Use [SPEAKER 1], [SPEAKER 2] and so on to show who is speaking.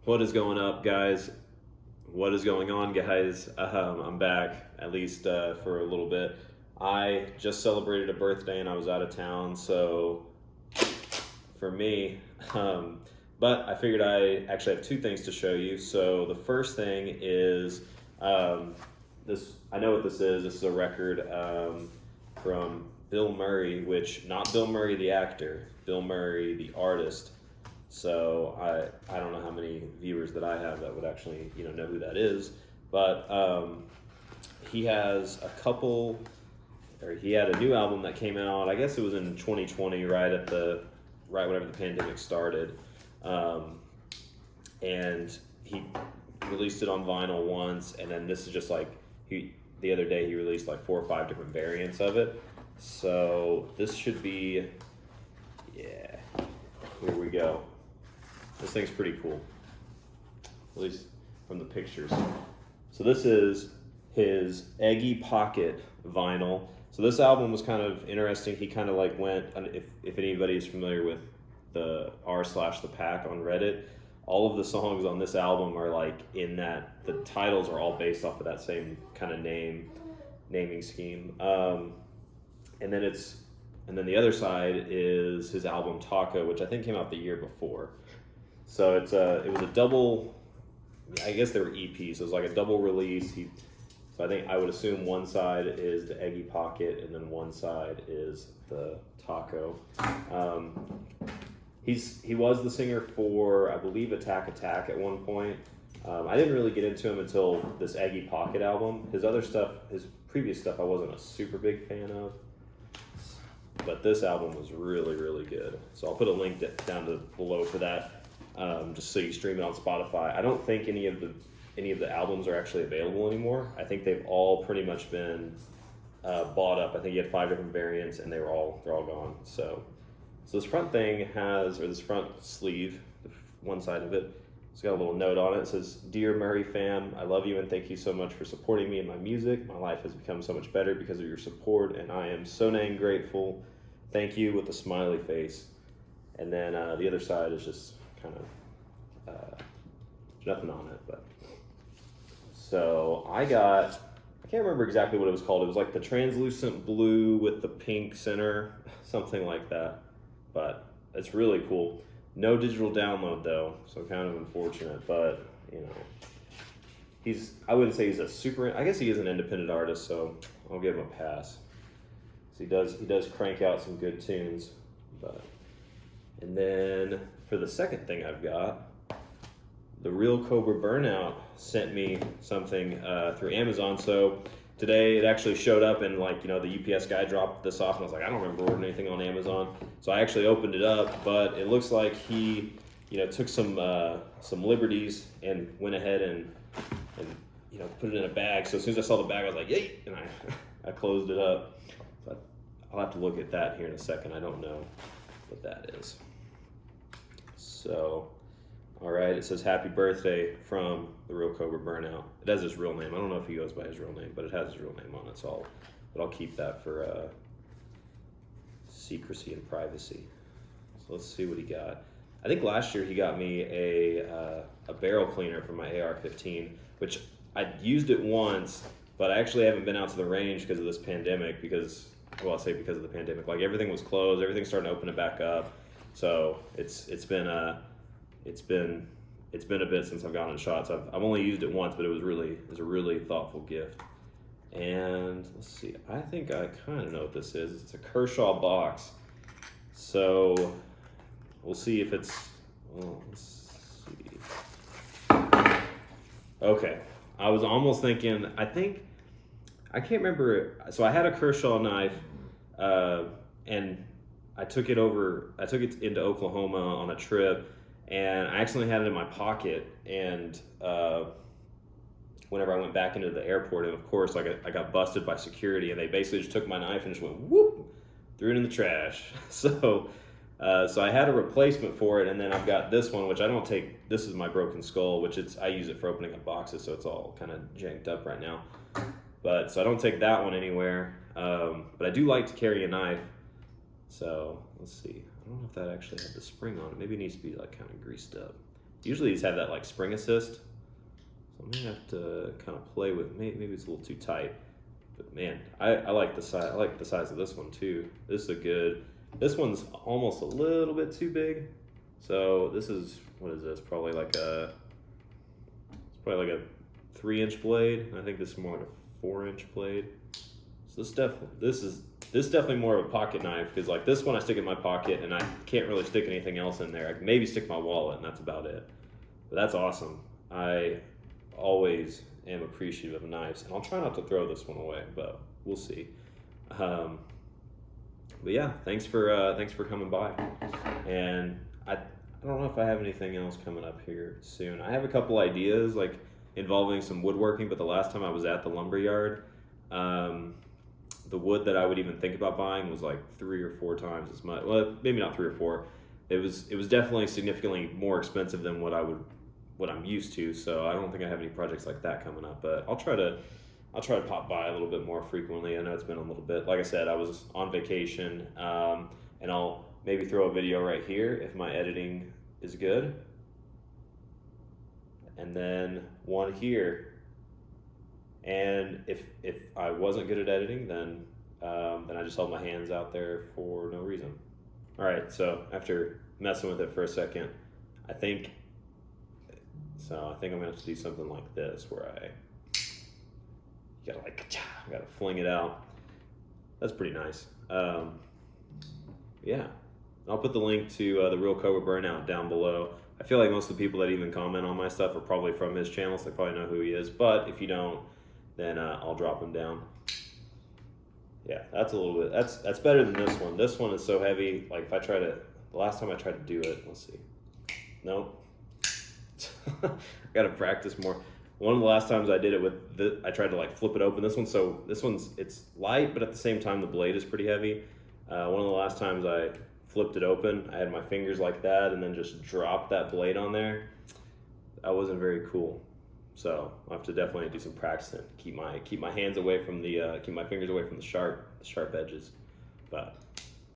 [SPEAKER 1] What is going up, guys? What is going on, guys? I'm back, at least for a little bit. I just celebrated a birthday and I was out of town, so for me, but I figured I actually have two things to show you. So the first thing is this. I know what this is. This is a record from Bilmuri, which not Bill Murray the actor, Bilmuri the artist. So I don't know how many viewers that I have that would actually know who that is, but he has he had a new album that came out. I guess it was in 2020, right whenever the pandemic started, and he released it on vinyl once, and then this is just like the other day he released like 4 or 5 different variants of it. So this should be, yeah, here we go. This thing's pretty cool, at least from the pictures. So this is his Eggy Pocket vinyl. So this album was kind of interesting. He kind of like went, if anybody is familiar with the r/the pack on Reddit, all of the songs on this album are like in that, the titles are all based off of that same kind of naming scheme. And then the other side is his album Taco, which I think came out the year before. So it was a double, I guess they were EPs, so it was like a double release. So I would assume one side is the Eggy Pocket and then one side is the Taco. He was the singer for, I believe, Attack Attack at one point. I didn't really get into him until this Eggy Pocket album. His other stuff, his previous stuff, I wasn't a super big fan of. But this album was really, really good. So I'll put a link down below for that. Just so you stream it on Spotify. I don't think any of the albums are actually available anymore. I think they've all pretty much been bought up. I think he had 5 different variants, and they're all gone. So this front thing this front sleeve, one side of it, it's got a little note on it. It says, "Dear Murray fam, I love you and thank you so much for supporting me and my music. My life has become so much better because of your support, and I am so dang grateful. Thank you," with a smiley face. And then the other side is just kind of nothing on it. But so I can't remember exactly what it was called. It was like the translucent blue with the pink center, something like that. But it's really cool. No digital download though, so kind of unfortunate. But I wouldn't say he's a super. I guess he is an independent artist, so I'll give him a pass. So he does crank out some good tunes. And then for the second thing I've got, TheRealCobraBurnout sent me something through Amazon. So today it actually showed up, and the UPS guy dropped this off, and I was like, I don't remember ordering anything on Amazon. So I actually opened it up, but it looks like he took some liberties and went ahead and put it in a bag. So as soon as I saw the bag, I was like, yay, and I closed it up. But I'll have to look at that here in a second. I don't know what that is. So, all right, it says happy birthday from TheRealCobraBurnout. It has his real name. I don't know if he goes by his real name, but it has his real name on it. So I'll keep that for secrecy and privacy. So let's see what he got. I think last year he got me a barrel cleaner for my AR-15, which I used it once, but I actually haven't been out to the range because of this pandemic. Because of the pandemic, like everything was closed, everything's starting to open it back up. So it's been a bit since I've gotten shots. I've only used it once, but it was a really thoughtful gift. And let's see, I think I kind of know what this is. It's a Kershaw box. So we'll see if it's. Well, let's see. Okay, I was almost thinking. I can't remember. So I had a Kershaw knife, and I took it into Oklahoma on a trip, and I accidentally had it in my pocket. And whenever I went back into the airport, and of course, I got busted by security, and they basically just took my knife and just went whoop, threw it in the trash. So I had a replacement for it, and then I've got this one, which I don't take. This is my broken skull, which I use it for opening up boxes, so it's all kind of janked up right now. But so I don't take that one anywhere. But I do like to carry a knife. So let's see. I don't know if that actually had the spring on it. Maybe it needs to be like kind of greased up. Usually these have that like spring assist. So I'm gonna have to kind of play with, maybe it's a little too tight. But man, I like the size. I like the size of this one too. This is a good. This one's almost a little bit too big. So this is, what is this? It's probably like a 3-inch blade. I think this is more like a 4-inch blade. So this is definitely more of a pocket knife, because like this one I stick in my pocket and I can't really stick anything else in there. I can maybe stick my wallet and that's about it. But that's awesome. I always am appreciative of knives, and I'll try not to throw this one away, but we'll see. But yeah, thanks for coming by. And I don't know if I have anything else coming up here soon. I have a couple ideas like involving some woodworking, but the last time I was at the lumber yard, the wood that I would even think about buying was like 3 or 4 times as much. Well, maybe not 3 or 4. It was definitely significantly more expensive than what I'm used to. So I don't think I have any projects like that coming up. But I'll try to pop by a little bit more frequently. I know it's been a little bit. Like I said, I was on vacation, and I'll maybe throw a video right here if my editing is good, and then one here. And if I wasn't good at editing, then I just held my hands out there for no reason. All right, so after messing with it for a second, I think I'm gonna have to do something like this, where I gotta fling it out. That's pretty nice. Yeah, I'll put the link to the Real Cobra Burnout down below. I feel like most of the people that even comment on my stuff are probably from his channel, so they probably know who he is. But if you don't, then I'll drop him down. Yeah, that's a little bit. That's better than this one. This one is so heavy. Like if I try to, the last time I tried to do it, let's see. Nope. I gotta practice more. One of the last times I did it with I tried to like flip it open. This one's it's light, but at the same time the blade is pretty heavy. One of the last times I flipped it open, I had my fingers like that and then just dropped that blade on there. That wasn't very cool. So I'll have to definitely do some practicing. Keep my hands away from keep my fingers away from the sharp edges. But